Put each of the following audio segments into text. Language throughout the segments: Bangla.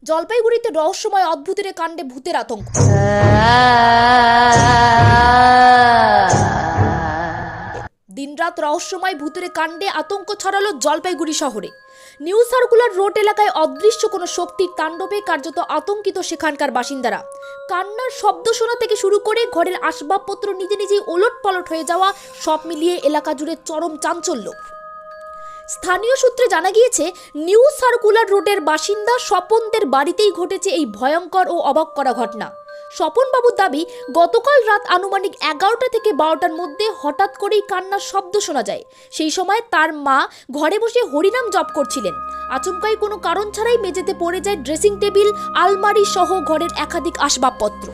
জলপাইগুড়িতে রহস্যময় অদ্ভুতের কাণ্ডে ভূতের আতঙ্ক। দিনরাত রহস্যময় ভূতের কাণ্ডে আতঙ্ক ছড়ালো জলপাইগুড়ি শহরে। নিউ সার্কুলার রোড এলাকায় অদৃশ্য কোনো শক্তির তাণ্ডবে কার্যত আতঙ্কিত সেখানকার বাসিন্দারা। কান্নার শব্দ শোনা থেকে শুরু করে ঘরের আসবাবপত্র নিজে নিজেই ওলটপালট হয়ে যাওয়া, সব মিলিয়ে এলাকা জুড়ে চরম চাঞ্চল্য। স্থানীয় সূত্রে জানা গিয়েছে, নিউ সার্কুলার রোডের বাসিন্দা স্বপনদের বাড়িতেই ঘটেছে এই ভয়ঙ্কর ও অবাক করা ঘটনা। স্বপন বাবুর দাবি, গতকাল রাত আনুমানিক 11টা থেকে 12টার মধ্যে হঠাৎ করেই কান্নার শব্দ শোনা যায়। সেই সময় তার মা ঘরে বসে হরিনাম জপ করছিলেন। আচমকাই কোনো কারণ ছাড়াই মেঝেতে পড়ে যায় ড্রেসিং টেবিল, আলমারি সহ ঘরের একাধিক আসবাবপত্র।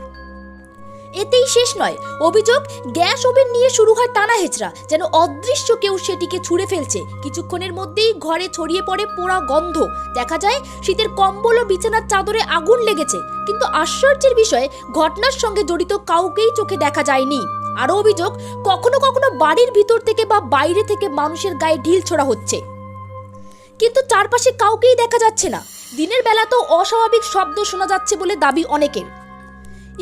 এতেই শেষ নয়, অভিযোগ গ্যাস ওভেন নিয়ে শুরু হয় টানা হেচড়া, যেন অদৃশ্য কেউ সেটিকে ছুঁড়ে ফেলছে। কিছুক্ষণের মধ্যেই ঘরে ছড়িয়ে পড়ে পোড়া গন্ধ। দেখা যায় শীতের কম্বল ও বিছানার চাদরে আগুন লেগেছে, কিন্তু আশ্চর্যের বিষয়, ঘটনার সঙ্গে জড়িত কাউকেই চোখে দেখা যায়নি। আরও অভিযোগ, কখনো কখনো বাড়ির ভিতর থেকে বা বাইরে থেকে মানুষের গায়ে ঢিল ছোড়া হচ্ছে, কিন্তু চারপাশে কাউকেই দেখা যাচ্ছে না। দিনের বেলা তো অস্বাভাবিক শব্দ শোনা যাচ্ছে বলে দাবি অনেকের।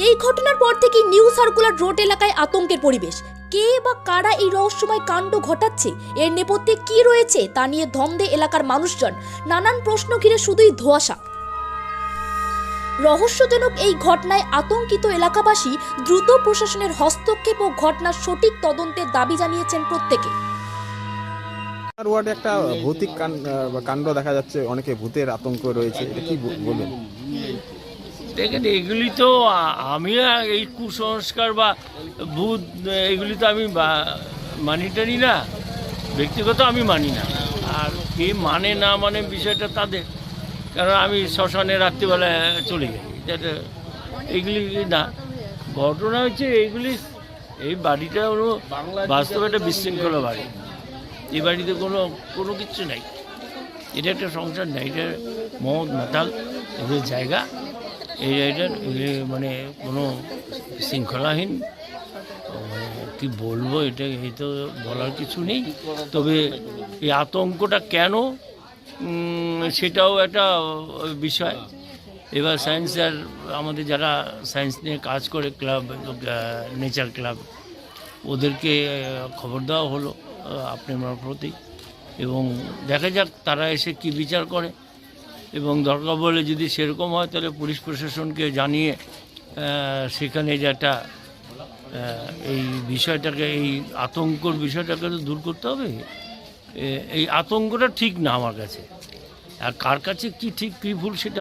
এই ঘটনার পর থেকে নিউ সার্কুলার রোড এলাকায় আতঙ্কের পরিবেশ। কে বা কারা এই রহস্যময় কাণ্ড ঘটাচ্ছে, এর নেপথ্যে কি রয়েছে তা নিয়ে ধন্দে এলাকার মানুষজন। নানান প্রশ্ন ঘিরে শুধুই ধোঁয়াশা। রহস্যজনক এই ঘটনায় আতঙ্কিত এলাকাবাসী দ্রুত প্রশাসনের হস্তক্ষেপ ও ঘটনার সঠিক তদন্তের দাবি জানিয়েছেন প্রত্যেকে। ওয়ার্ডে একটা ভৌতিক কাণ্ড দেখা যাচ্ছে, অনেকে ভূতের আতঙ্ক রয়েছে, এটা কি বলবেন? দেখেন, এগুলি তো আমি এই কুসংস্কার বা ভূত এগুলি তো আমি মানি টানি না, ব্যক্তিগত আমি মানি না। আর কে মানে না মানে বিষয়টা তাদের, কারণ আমি শ্মশানে রাত্রিবেলা চলে যাই, যাতে এগুলি না। ঘটনা হচ্ছে এইগুলি, এই বাড়িটা হলো বাস্তবে একটা বিশৃঙ্খলা বাড়ি। এই বাড়িতে কোনো কিছু নাই, এটা একটা সংসার নেই, এটা মদ মাতাল এদের জায়গা। এই জায়গাটার মানে কোনো শৃঙ্খলাহীন, কি বলবো, এটা এই তো বলার কিছু নেই। তবে এই আতঙ্কটা কেন, সেটাও একটা বিষয়। এবার সায়েন্স আর আমাদের যারা সায়েন্স নিয়ে কাজ করে, ক্লাব, নেচার ক্লাব, ওদেরকে খবর দেওয়া হলো আপনার প্রতি, এবং দেখা যাক তারা এসে কি বিচার করে, এবং দরকার বলে যদি সেরকম হয় তাহলে পুলিশ প্রশাসনকে জানিয়ে সেখানে যেটা এই বিষয়টাকে, এই আতঙ্কর বিষয়টাকে তো দূর করতে হবে। এই আতঙ্কটা ঠিক না আমার কাছে, আর কার কাছে কি ঠিক কি ভুল সেটা